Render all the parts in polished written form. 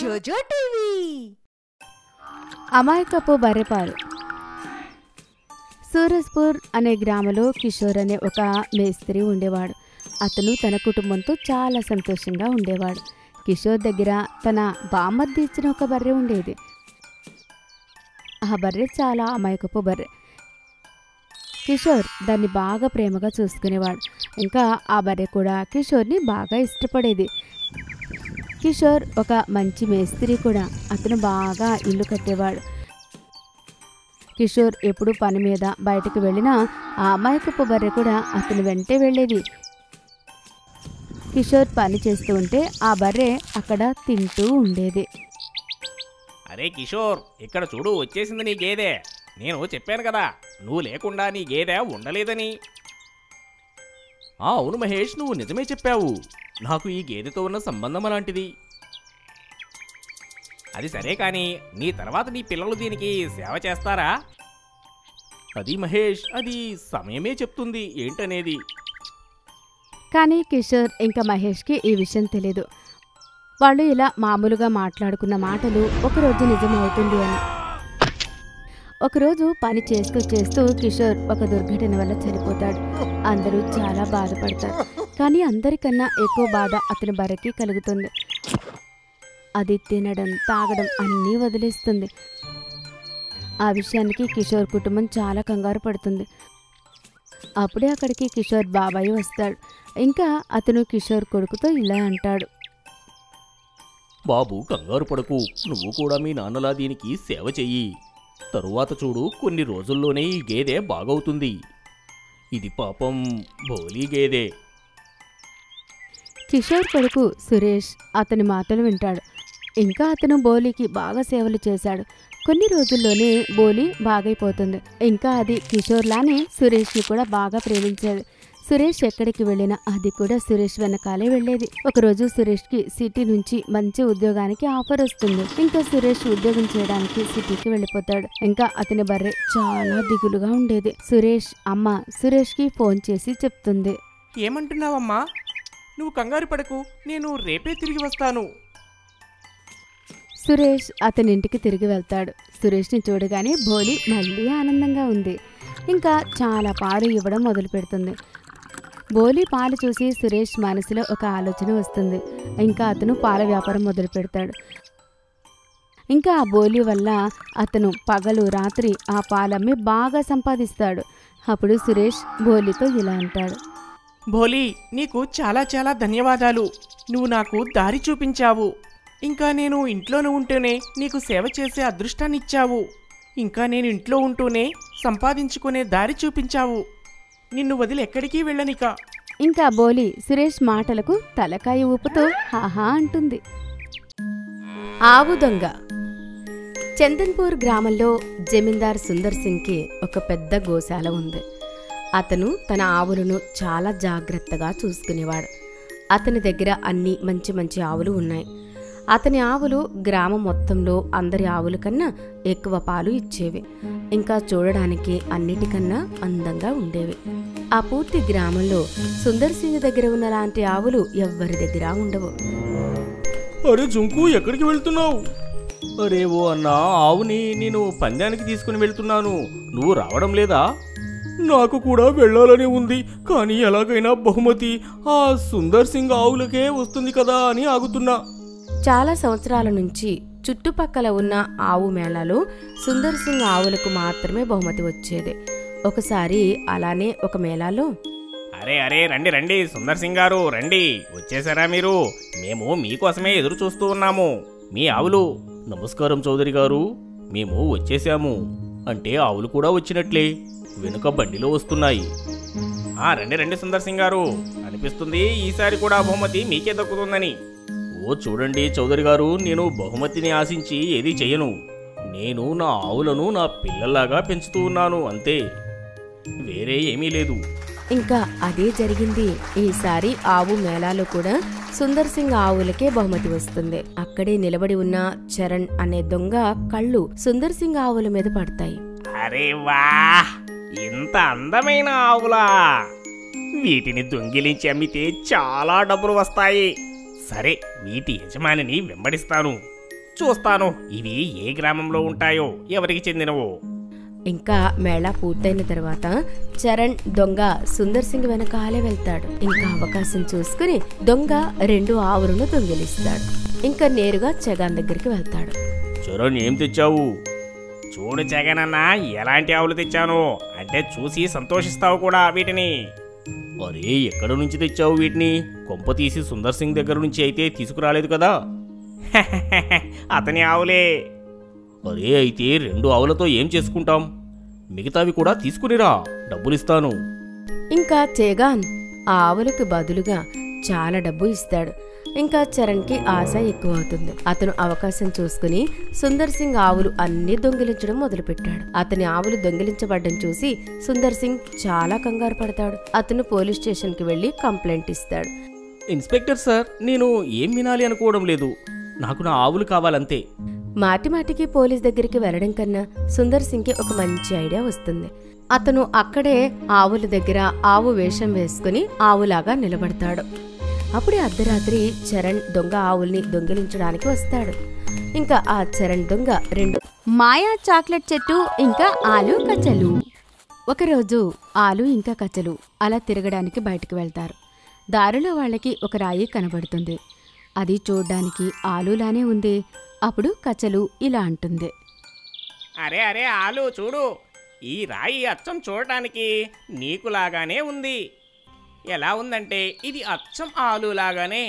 జోజో టీవీ. అమాయకపు బర్రెపాలు. సూరజ్పూర్ అనే గ్రామంలో కిషోర్ అనే ఒక మేస్త్రి ఉండేవాడు. అతను తన కుటుంబంతో చాలా సంతోషంగా ఉండేవాడు. కిషోర్ దగ్గర తన బామ్మర్ది ఇచ్చిన ఒక బర్రె ఉండేది. ఆ బర్రె చాలా అమాయకపు బర్రె. కిషోర్ దాన్ని బాగా ప్రేమగా చూసుకునేవాడు. ఇంకా ఆ బర్రె కూడా కిషోర్ని బాగా ఇష్టపడేది. కిషోర్ ఒక మంచి మేస్త్రి కూడా. అతను బాగా ఇల్లు కట్టేవాడు. కిషోర్ ఎప్పుడు పని మీద బయటకు వెళ్ళినా ఆ అమాయకపు బర్రె కూడా అతని వెంటే వెళ్ళేది. కిషోర్ పని చేస్తూ ఉంటే ఆ బర్రె అక్కడ తింటూ ఉండేది. అరే కిషోర్, ఇక్కడ చూడు, వచ్చేసింది నీ గేదె. నేను చెప్పాను కదా, నువ్వు లేకుండా నీ గేదె ఉండలేదని. అవును మహేష్, నువ్వు నిజమే చెప్పావు. నాకు ఈ గేదెతో ఉన్న సంబంధం అలాంటిది. అది సరే కానీ నీ తర్వాత నీ పిల్లలు దీనికి సేవ చేస్తారా? అది మహేష్, అది సమయమే చెప్తుంది ఏంటనేది. కానీ కిషోర్ ఇంకా మహేష్కి ఈ విషయం తెలీదు. వాళ్ళు ఇలా మామూలుగా మాట్లాడుకున్న మాటలు ఒకరోజు నిజమవుతుంది అని. ఒకరోజు పని చేస్తూ చేస్తూ కిషోర్ ఒక దుర్ఘటన వల్ల చనిపోతాడు. అందరూ చాలా బాధపడతారు. కానీ అందరికన్నా ఎక్కువ బాధ అతని బర్రెకి కలుగుతుంది. అది తినడం తాగడం అన్నీ వదిలేస్తుంది. ఆ విషయానికి కిషోర్ కుటుంబం చాలా కంగారు పడుతుంది. అప్పుడే అక్కడికి కిషోర్ బాబాయ్ వస్తాడు. ఇంకా అతను కిషోర్ కొడుకుతో ఇలా అంటాడు, బాబు కంగారు పడకు, నువ్వు కూడా మీ నాన్నలా దీనికి సేవ చెయ్యి. తరువాత చూడు, కొన్ని రోజుల్లోనే ఈ గేదె బాగవుతుంది. ఇది పాపం బోలీ గేదె. కిషోర్ కొడుకు సురేష్ అతని మాటలు వింటాడు. ఇంకా అతను బోలీకి బాగా సేవలు చేశాడు. కొన్ని రోజుల్లోనే బోలీ బాగైపోతుంది. ఇంకా అది కిషోర్లానే సురేష్ని కూడా బాగా ప్రేమించేది. సురేష్ ఎక్కడికి వెళ్ళినా అది కూడా సురేష్ వెనకాలే వెళ్ళేది. ఒకరోజు సురేష్కి సిటీ నుంచి మంచి ఉద్యోగానికి ఆఫర్ వస్తుంది. ఇంకా సురేష్ ఉద్యోగం చేయడానికి సిటీకి వెళ్ళిపోతాడు. ఇంకా అతని బర్రె చాలా దిగులుగా ఉండేది. సురేష్ అమ్మ సురేష్కి ఫోన్ చేసి చెప్తుంది, ఏమంటున్నావమ్మా? నువ్వు కంగారు పడకు, నేను రేపే తిరిగి వస్తాను. సురేష్ అతని ఇంటికి తిరిగి వెళ్తాడు. సురేష్ని చూడగానే బోలి మళ్ళీ ఆనందంగా ఉంది. ఇంకా చాలా పాలు ఇవ్వడం మొదలు పెడుతుంది. బోలి పాలు చూసి సురేష్ మనసులో ఒక ఆలోచన వస్తుంది. ఇంకా అతను పాల వ్యాపారం మొదలు పెడతాడు. ఇంకా ఆ బోలి వల్ల అతను పగలు రాత్రి ఆ పాలమ్మి బాగా సంపాదిస్తాడు. అప్పుడు సురేష్ బోలితో ఇలా అంటాడు, భోలీ, నీకు చాలా చాలా ధన్యవాదాలు. నువ్వు నాకు దారి చూపించావు. ఇంకా నేను ఇంట్లోనే ఉంటూనే నీకు సేవ చేసే అదృష్టాన్ని ఇచ్చావు. ఇంకా నేను ఇంట్లో ఉంటూనే సంపాదించుకునే దారి చూపించావు. నిన్ను వదిలి ఎక్కడికి వెళ్ళనిక. ఇంకా బోలి సురేష్ మాటలకు తలకాయ ఊపుతూ హాహా అంటుంది. ఆవు దొంగ. చందన్పూర్ గ్రామంలో జమీందార్ సుందర్ సింగ్కి ఒక పెద్ద గోశాల ఉంది. అతను తన ఆవులను చాలా జాగ్రత్తగా చూసుకునేవాడు. అతని దగ్గర అన్ని మంచి మంచి ఆవులు ఉన్నాయి. అతని ఆవులు గ్రామం మొత్తంలో అందరి ఆవుల కన్నా ఎక్కువ పాలు ఇచ్చేవి. ఇంకా చూడడానికి అన్నిటికన్నా అందంగా ఉండేవి. ఆ పూర్తి గ్రామంలో సుందర్ సింగ్ దగ్గర ఉన్న లాంటి ఆవులు ఎవ్వరి దగ్గర ఉండవు. అరే జుంకు, ఎక్కడికి వెళ్తున్నావు? అరే ఓ అన్నా, ఆవుని నేను పందానికి తీసుకుని వెళ్తున్నాను. నువ్వు రావడం లేదా? నాకు కూడా వెళ్ళాలని ఉంది, కానీ ఎలాగైనా బహుమతి ఆ సుందర్ సింగ్ ఆవులకే వస్తుంది కదా అని ఆగుతున్నా. చాలా సంవత్సరాల నుంచి చుట్టుపక్కల ఉన్న ఆవు మేళాలో సుందర్ సింగ్ ఆవులకు మాత్రమే బహుమతి వచ్చేది. ఒకసారి అలానే ఒక మేళాలో, అరే అరే రండి రండి, సుందర్ సింగ్ గారు రండి. వచ్చేసారా మీరు? మేము మీకోసమే ఎదురు చూస్తూ ఉన్నాము. మీ ఆవులు. నమస్కారం చౌదరి గారు, మేము వచ్చేసాము. అంటే ఆవులు కూడా వచ్చినట్లే, వెనుక బండిలో వస్తున్నాయి. రండి రండి సుందర్ సింగ్ గారు, అనిపిస్తుంది ఈసారి కూడా బహుమతి మీకే దక్కుతుందని. ఓ చూడండి చౌదరి గారు, నేను బహుమతిని ఆశించి ఏదీ చెయ్యను. నేను నా ఆవులను నా పిల్లల్లాగా పెంచుతూ ఉన్నాను, అంతే, వేరే ఏమీ లేదు. ఇంకా అదే జరిగింది. ఈసారి ఆవు మేళాలో కూడా సుందర్ సింగ్ ఆవులకే బహుమతి వస్తుంది. అక్కడే నిలబడి ఉన్న చరణ్ అనే దొంగ కళ్ళు సుందర్ సింగ్ ఆవుల మీద పడతాయి. అరే వా, ఇంత అందమైన ఆవులా! వీటిని దొంగిలించి అమ్మితే చాలా డబ్బులు వస్తాయి. సరే, వీటి యజమానిని వెంబడిస్తాను. చూస్తాను ఇవి ఏ గ్రామంలో ఉంటాయో, ఎవరికి చెందినవో. ఇంకా మేళా పూర్తయిన తర్వాత చరణ్ దొంగ సుందర్ సింగ్ వెనకాలే వెళ్తాడు. ఇంకా అవకాశం చూసుకుని దొంగ 2 ఆవులను దొంగిలిస్తాడు. ఇంకా నేరుగా జగన్ దగ్గరికి వెళ్తాడు. చరణ్, ఏం తెచ్చావు? చూడు జగనన్న, ఎలాంటి ఆవులు తెచ్చాను అంటే చూసి సంతోషిస్తావు కూడా వీటిని. అరే, ఎక్కడ నుంచి తెచ్చావు వీటిని? కొంప తీసి సుందర్ సింగ్ దగ్గర నుంచి అయితే తీసుకురాలేదు కదా? అతని ఆవులే. అరే, అయితే 2 ఆవులతో ఏం చేసుకుంటాం? మిగతావి కూడా తీసుకునిరా, డబ్బులిస్తాను. ఇంకా జగన్ ఆ ఆవులకు బదులుగా చాలా డబ్బు ఇస్తాడు. ఇంకా చరణ్కి ఆశ ఎక్కువ అవుతుంది. అతను అవకాశం చూసుకుని సుందర్ సింగ్ ఆవులు అన్నీ దొంగిలించడం మొదలుపెట్టాడు. అతని ఆవులు దొంగిలించబడ్డం చూసి సుందర్ సింగ్ చాలా కంగారు పడతాడు. అతను పోలీస్ స్టేషన్కి వెళ్లి కంప్లైంట్ ఇస్తాడు. ఇన్స్పెక్టర్ సార్, నేను ఏం వినాలి అనుకోవడం లేదు, నాకు నా ఆవులు కావాలంతే. మాటిమాటికి పోలీస్ దగ్గరికి వెళ్లడం కన్నా సుందర్ సింగ్కి ఒక మంచి ఐడియా వస్తుంది. అతను అక్కడే ఆవుల దగ్గర ఆవు వేషం వేసుకుని ఆవులాగా నిలబడతాడు. అప్పుడే అర్ధరాత్రి చరణ్ దొంగ ఆవుల్ని దొంగిలించడానికి వస్తాడు. ఇంకా ఆ చరణ్ దొంగ 2 మాయా చాక్లెట్ చెట్టు ఇంకా ఆలు కచ్చలు. ఒకరోజు ఆలు ఇంకా కచ్చలు అలా తిరగడానికి బయటకు వెళ్తారు. దారిలో వాళ్ళకి ఒక రాయి కనబడుతుంది. అది చూడ్డానికి ఆలులానే ఉంది. అప్పుడు కచ్చలు ఇలా అంటుంది. అరే అరే ఆలు, చూడు, ఈ రాయి అచ్చం చూడటానికి నీకులాగానే ఉంది. ఎలా ఉందంటే ఇది అచ్చం ఆలులాగానే.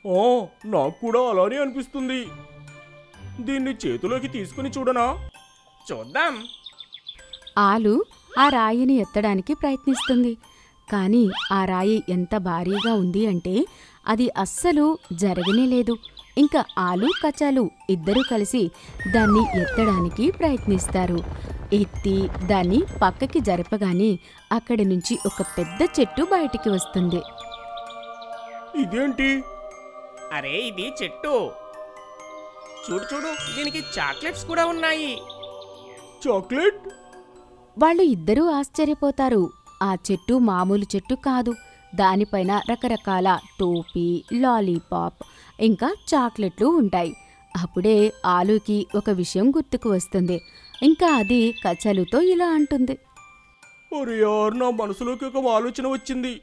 ఓ, నాకు కూడా అలానే అనిపిస్తుంది. దీన్ని చేతిలోకి తీసుకుని చూడనా? చూద్దాం. ఆలు ఆ రాయిని ఎత్తడానికి ప్రయత్నిస్తుంది. కానీ ఆ రాయి ఎంత భారీగా ఉంది అంటే అది అస్సలు జరగనే లేదు. ఇంకా ఆలు కచాలు ఇద్దరూ కలిసి దాన్ని ఎత్తడానికి ప్రయత్నిస్తారు. ఎత్తి దాన్ని పక్కకి జరపగానే అక్కడి నుంచి ఒక పెద్ద చెట్టు బయటికి వస్తుంది. ఇదేంటి? అరే, ఇది చెట్టు. చూడు చూడు, దీనికి చాక్లెట్స్ కూడా ఉన్నాయి. చాక్లెట్? వాళ్ళు ఇద్దరూ ఆశ్చర్యపోతారు. ఆ చెట్టు మామూలు చెట్టు కాదు. దానిపైన రకరకాల టోపీ, లాలీపాప్ ఇంకా చాక్లెట్లు ఉంటాయి. అప్పుడే ఆలుకి ఒక విషయం గుర్తుకు వస్తుంది. ఇంకా అది కచలుతో ఇలా అంటుంది. ఒరే యార్, నా మనసులోకి ఒక ఆలోచన వచ్చింది.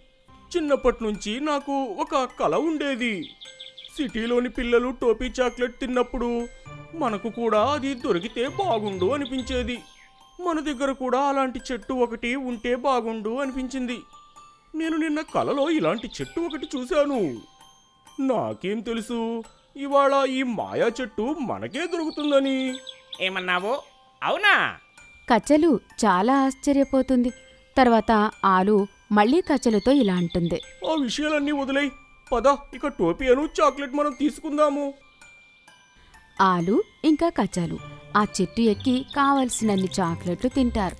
చిన్నప్పటి నుంచి నాకు ఒక కల ఉండేది. సిటీలోని పిల్లలు టోపీ చాక్లెట్ తిన్నప్పుడు మనకు కూడా అది దొరికితే బాగుండు అనిపించేది. మన దగ్గర కూడా అలాంటి చెట్టు ఒకటి ఉంటే బాగుండు అనిపించింది. నేను నిన్న కలలో ఇలాంటి చెట్టు ఒకటి చూశాను. నాకేం తెలుసు ఇవాళ ఈ మాయా చెట్టు మనకే దొరుకుతుందని. ఏమన్నావు? అవునా? కచలు చాలా ఆశ్చర్యపోతుంది. తర్వాత ఆలు మళ్ళీ కచలుతో ఇలా అంటుంది. ఆ విషయాలన్నీ వదిలేయ్, పద ఇక టోపీ అను చాక్లెట్ మనం తీసుకుందాము. ఆలు ఇంకా కచలు ఆ చెట్టు ఎక్కి కావలసినన్ని చాక్లెట్లు తింటారు.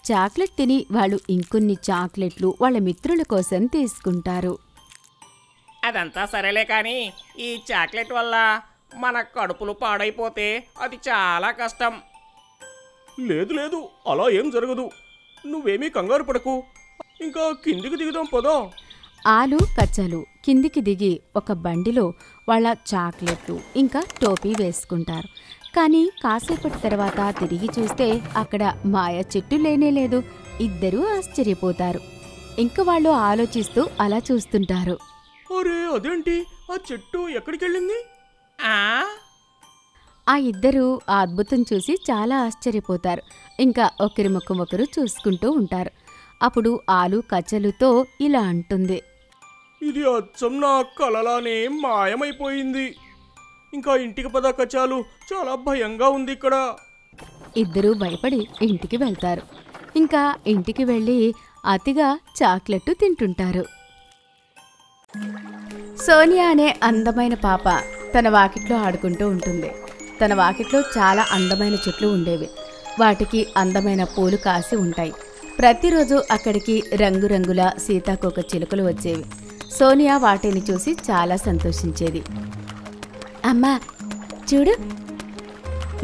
చాక్లెట్ తిని వాళ్ళు ఇంకొన్ని చాక్లెట్లు వాళ్ళ మిత్రుల కోసం తీసుకుంటారు. అదంతా సరేలే, కానీ ఈ చాక్లెట్ వల్ల మన కడుపులు పాడైపోతే అది చాలా కష్టం. లేదు లేదు, అలా ఏం జరగదు. నువ్వేమీ కంగారు పడకు. ఇంకా కిందికి దిగుదాం పదా. ఆలు కచ్చలు కిందికి దిగి ఒక బండిలో వాళ్ళ చాక్లెట్లు ఇంకా టోపీ వేసుకుంటారు. కానీ కాసేపటి తర్వాత తిరిగి చూస్తే అక్కడ మాయా చెట్టు లేనేలేదు. ఇద్దరూ ఆశ్చర్యపోతారు. ఇంక వాళ్ళు ఆలోచిస్తూ అలా చూస్తుంటారు. అరే, అదేంటి? ఆ చెట్టు ఎక్కడికెళ్ళింది? ఆ ఇద్దరూ ఆ అద్భుతం చూసి చాలా ఆశ్చర్యపోతారు. ఇంకా ఒకరి ముఖం ఒకరు చూసుకుంటూ ఉంటారు. అప్పుడు ఆలు కచ్చలుతో ఇలా అంటుంది. ఇది అచ్చం నా కలలానే మాయమైపోయింది. ఇంకా ఇంటికి పద కచాలు, చాలా భయంగా ఉంది ఇక్కడ. ఇద్దరూ భయపడి ఇంటికి వెళ్తారు. ఇంకా ఇంటికి వెళ్ళి అతిగా చాక్లెట్టు తింటుంటారు. సోనియా అనే అందమైన పాప తన వాకిట్లో ఆడుకుంటూ ఉంటుంది. తన వాకిట్లో చాలా అందమైన చెట్లు ఉండేవి. వాటికి అందమైన పూలు కాసి ఉంటాయి. ప్రతిరోజు అక్కడికి రంగురంగుల సీతాకోక చిలుకలు వచ్చేవి. సోనియా వాటిని చూసి చాలా సంతోషించేది. అమ్మా చూడు,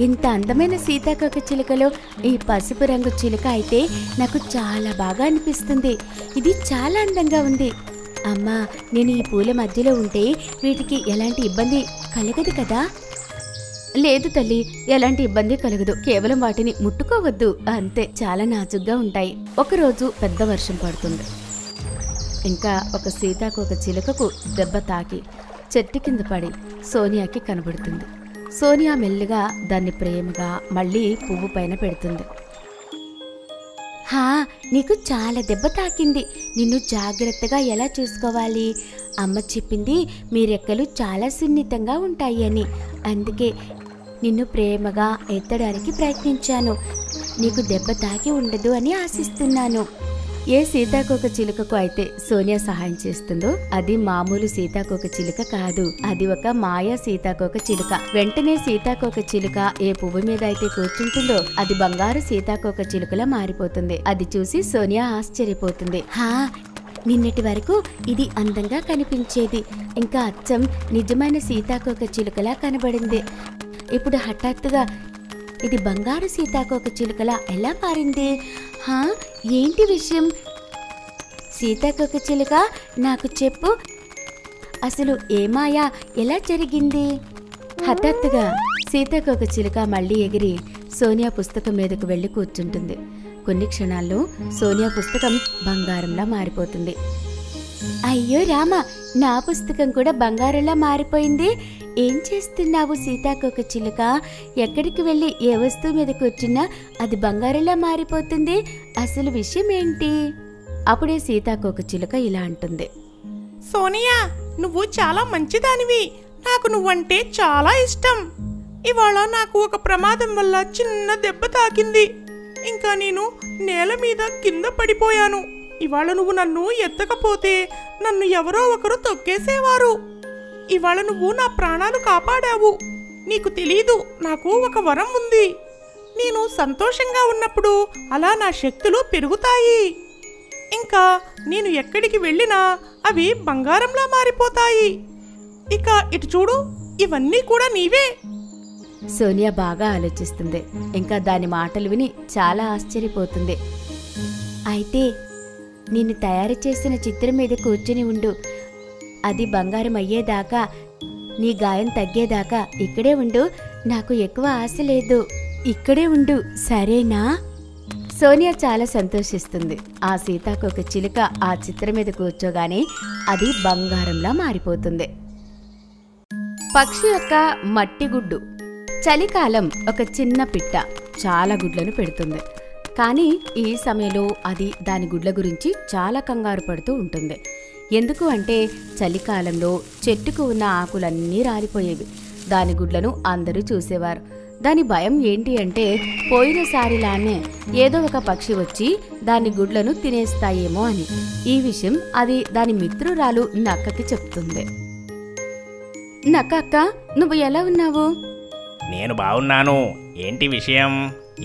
ఇంత అందమైన సీతాకోక చిలుకలో ఈ పసుపు రంగు చిలుక అయితే నాకు చాలా బాగా అనిపిస్తుంది. ఇది చాలా అందంగా ఉంది. అమ్మా, నేను ఈ పూల మధ్యలో ఉంటే వీటికి ఎలాంటి ఇబ్బంది కలగదు కదా? లేదు తల్లి, ఎలాంటి ఇబ్బంది కలగదు. కేవలం వాటిని ముట్టుకోవద్దు అంతే. చాలా నాజుగ్గా ఉంటాయి. ఒకరోజు పెద్ద వర్షం పడుతుంది. ఇంకా ఒక సీతాకోక చిలుకకు దెబ్బ తాకి చెట్టు కింద పడి సోనియాకి కనబడుతుంది. సోనియా మెల్లిగా దాన్ని ప్రేమగా మళ్ళీ పువ్వు పైన పెడుతుంది. హా, నీకు చాలా దెబ్బ తాకింది. నిన్ను జాగ్రత్తగా ఎలా చూసుకోవాలి? అమ్మ చెప్పింది మీ రెక్కలు చాలా సున్నితంగా ఉంటాయి అని. అందుకే నిన్ను ప్రేమగా ఎత్తడానికి ప్రయత్నించాను. నీకు దెబ్బ తాకి ఉండదు అని ఆశిస్తున్నాను. ఏ సీతాకోక చిలుకకు అయితే సోనియా సహాయం చేస్తుందో అది మామూలు సీతాకోక చిలుక కాదు. అది ఒక మాయా సీతాకోక చిలుక. వెంటనే సీతాకోక చిలుక ఏ పువ్వు మీద అయితే కూర్చుంటుందో అది బంగారు సీతాకోక చిలుకలా మారిపోతుంది. అది చూసి సోనియా ఆశ్చర్యపోతుంది. హా, నిన్నటి వరకు ఇది అందంగా కనిపించేది. ఇంకా అచ్చం నిజమైన సీతాకోక చిలుకలా కనబడింది. ఇప్పుడు హఠాత్తుగా ఇది బంగారు సీతాకోక చిలుకలా ఎలా మారింది? హా, ఏంటి విషయం? సీతాకోక చిలుక, నాకు చెప్పు, అసలు ఏమాయా ఎలా జరిగింది? హఠాత్తుగా సీతాకోక చిలుక మళ్ళీ ఎగిరి సోనియా పుస్తకం మీదకు వెళ్ళి కూర్చుంటుంది. కొన్ని క్షణాల్లో సోనియా పుస్తకం బంగారంలా మారిపోతుంది. అయ్యో రామ, నా పుస్తకం కూడా బంగారంలా మారిపోయింది. ఏం చేస్తున్నావు సీతాకోక చిలుక? ఎక్కడికి వెళ్ళి ఏ వస్తువు మీద కూర్చున్నా అది బంగారంలా మారిపోతుంది. అసలు విషయం ఏంటి? అప్పుడే సీతాకోక చిలుక ఇలా అంటుంది. సోనియా, నువ్వు చాలా మంచిదానివి. నాకు నువ్వంటే చాలా ఇష్టం. ఇవాళ నాకు ఒక ప్రమాదం వల్ల చిన్న దెబ్బ తాకింది. ఇంకా నేను నేల మీద కింద పడిపోయాను. ఇవాళ నువ్వు నన్ను ఎత్తకపోతే నన్ను ఎవరో ఒకరు తొక్కేసేవారు. ఇవాళ నువ్వు నా ప్రాణాలు కాపాడావు. నీకు తెలీదు, నాకు ఒక వరం ఉంది. నేను సంతోషంగా ఉన్నప్పుడు అలా నా శక్తులు పెరుగుతాయి. ఇంకా నేను ఎక్కడికి వెళ్ళినా అవి బంగారంలా మారిపోతాయి. ఇక ఇటు చూడు, ఇవన్నీ కూడా నీవే. సోనియా బాగా ఆలోచిస్తుంది. ఇంకా దాని మాటలు విని చాలా ఆశ్చర్యపోతుంది. అయితే నిన్ను తయారు చేసిన చిత్రం మీద కూర్చుని ఉండు. అది బంగారం అయ్యేదాకా, నీ గాయం తగ్గేదాకా ఇక్కడే ఉండు. నాకు ఎక్కువ ఆశ లేదు. ఇక్కడే ఉండు, సరేనా? సోనియా చాలా సంతోషిస్తుంది. ఆ సీతాకోక చిలుక ఆ చిత్రం మీద కూర్చోగానే అది బంగారంలా మారిపోతుంది. పక్షి యొక్క మట్టి గుడ్డు. చలికాలం ఒక చిన్న పిట్ట చాలా గుడ్లను పెడుతుంది. కానీ ఈ సమయంలో అది దాని గుడ్ల గురించి చాలా కంగారు పడుతూ ఉంటుంది. ఎందుకు అంటే చలికాలంలో చెట్టుకు ఉన్న ఆకులన్నీ రాలిపోయేవి. దాని గుడ్లను అందరూ చూసేవారు. దాని భయం ఏంటి అంటే పోయినసారిలానే ఏదో ఒక పక్షి వచ్చి దాని గుడ్లను తినేస్తాయేమో అని. ఈ విషయం అది దాని మిత్రురాలు నక్కకి చెప్తుంది. నక్క అక్క, నువ్వు ఎలా ఉన్నావు? నేను బాగున్నాను. ఏంటి విషయం?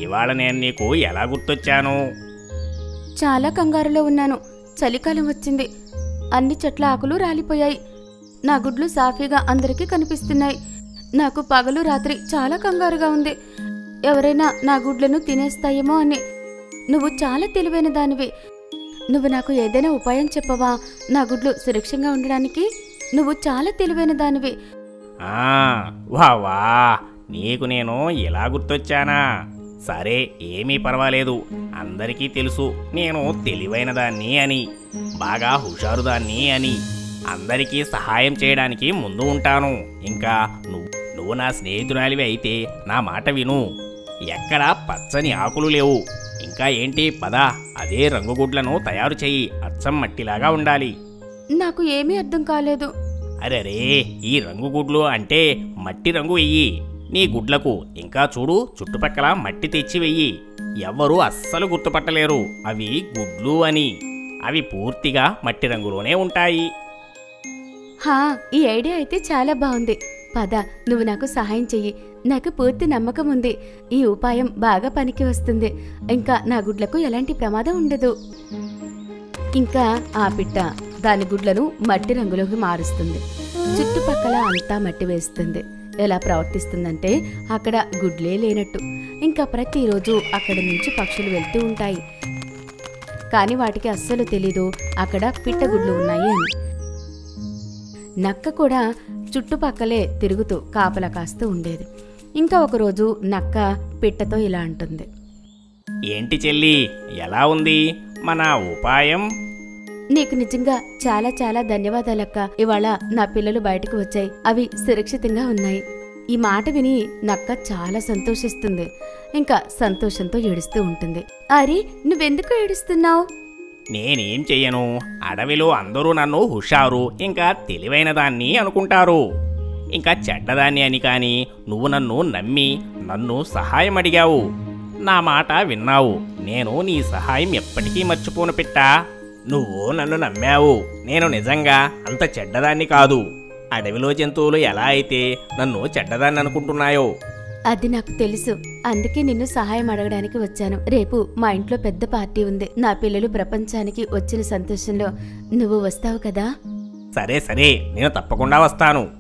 ఇవాళ నేను నీకు ఎలా గుర్తొచ్చాను? చాలా కంగారులో ఉన్నాను. చలికాలం వచ్చింది. అన్ని చెట్ల ఆకులు రాలిపోయాయి. నా గుడ్లు సాఫీగా అందరికీ కనిపిస్తున్నాయి. నాకు పగలు రాత్రి చాలా కంగారుగా ఉంది. ఎవరైనా నా గుడ్లను తినేస్తాయేమో అని. నువ్వు చాలా తెలివైన దానివి. నువ్వు నాకు ఏదైనా ఉపాయం చెప్పవా నా గుడ్లు సురక్షంగా ఉండడానికి? నువ్వు చాలా తెలివైన దానివి. వా నీకు నేను ఎలా గుర్తొచ్చానా? సరే, ఏమీ పర్వాలేదు. అందరికీ తెలుసు నేను తెలివైన దాన్ని అని, బాగా హుషారుదాన్ని అని. అందరికీ సహాయం చేయడానికి ముందు ఉంటాను. ఇంకా నువ్వు నా స్నేహితురాలివి అయితే నా మాట విను. ఎక్కడ పచ్చని ఆకులు లేవు. ఇంకా ఏంటి, పద, అదే రంగుగుడ్లను తయారు చెయ్యి. అచ్చం మట్టిలాగా ఉండాలి. నాకు ఏమీ అర్థం కాలేదు. అరెరే, ఈ రంగుగుడ్లు అంటే మట్టి రంగు వెయ్యి నీ గుడ్లకు. ఇంకా చూడు, చుట్టుపక్కల మట్టి తెచ్చి వెయ్యి. ఎవ్వరూ అస్సలు గుర్తుపట్టలేరు అవి గుడ్లు అని. అవి పూర్తిగా మట్టి రంగులోనే ఉంటాయి. హా, ఈ ఐడియా అయితే చాలా బాగుంది. పద, నువ్వు నాకు సహాయం చెయ్యి. నాకు పూర్తి నమ్మకం ఉంది. ఈ ఉపాయం బాగా పనికి వస్తుంది. ఇంకా నా గుడ్లకు ఎలాంటి ప్రమాదం ఉండదు. ఇంకా ఆ పిట్ట దాని గుడ్లను మట్టి రంగులోకి మారుస్తుంది. చుట్టుపక్కల అంతా మట్టి వేస్తుంది. ఎలా ప్రవర్తిస్తుందంటే అక్కడ గుడ్లే లేనట్టు. ఇంకా ప్రతిరోజు అక్కడి నుంచి పక్షులు వెళ్తూ ఉంటాయి. కానీ వాటికి అస్సలు తెలీదు అక్కడ పిట్టగుడ్లు ఉన్నాయి అని. నక్క కూడా చుట్టుపక్కలే తిరుగుతూ కాపలా కాస్తూ ఉండేది. ఇంకా ఒకరోజు నక్క పిట్టతో ఇలా అంటుంది. ఏంటి చెల్లి, ఎలా ఉంది మన ఉపాయం? నీకు నిజంగా చాలా చాలా ధన్యవాదాలక్క. ఇవాళ నా పిల్లలు బయటకు వచ్చాయి, అవి సురక్షితంగా ఉన్నాయి. ఈ మాట విని నక్క చాలా సంతోషిస్తుంది. ఇంకా సంతోషంతో ఏడుస్తూ ఉంటుంది. అరే, నువ్వెందుకు ఏడుస్తున్నావు? నేనేం చెయ్యను, అడవిలో అందరూ నన్ను హుషారు ఇంకా తెలివైన దాన్ని అనుకుంటారు, ఇంకా చెడ్డదాన్ని అని. కానీ నువ్వు నన్ను నమ్మి నన్ను సహాయం అడిగావు, నా మాట విన్నావు. నేను నీ సహాయం ఎప్పటికీ మర్చిపోను పిట్టా. నువ్వు నన్ను నమ్మావు. నేను నిజంగా అంత చెడ్డదాన్ని కాదు. అడవిలో జంతువులు ఎలా అయితే నన్ను చెడ్డదాన్ని అనుకుంటున్నాయో. అది నాకు తెలుసు, అందుకే నిన్ను సహాయం అడగడానికి వచ్చాను. రేపు మా ఇంట్లో పెద్ద పార్టీ ఉంది. నా పిల్లలు ప్రపంచానికి వచ్చిన సంతోషంలో నువ్వు వస్తావు కదా? సరే సరే, నేను తప్పకుండా వస్తాను.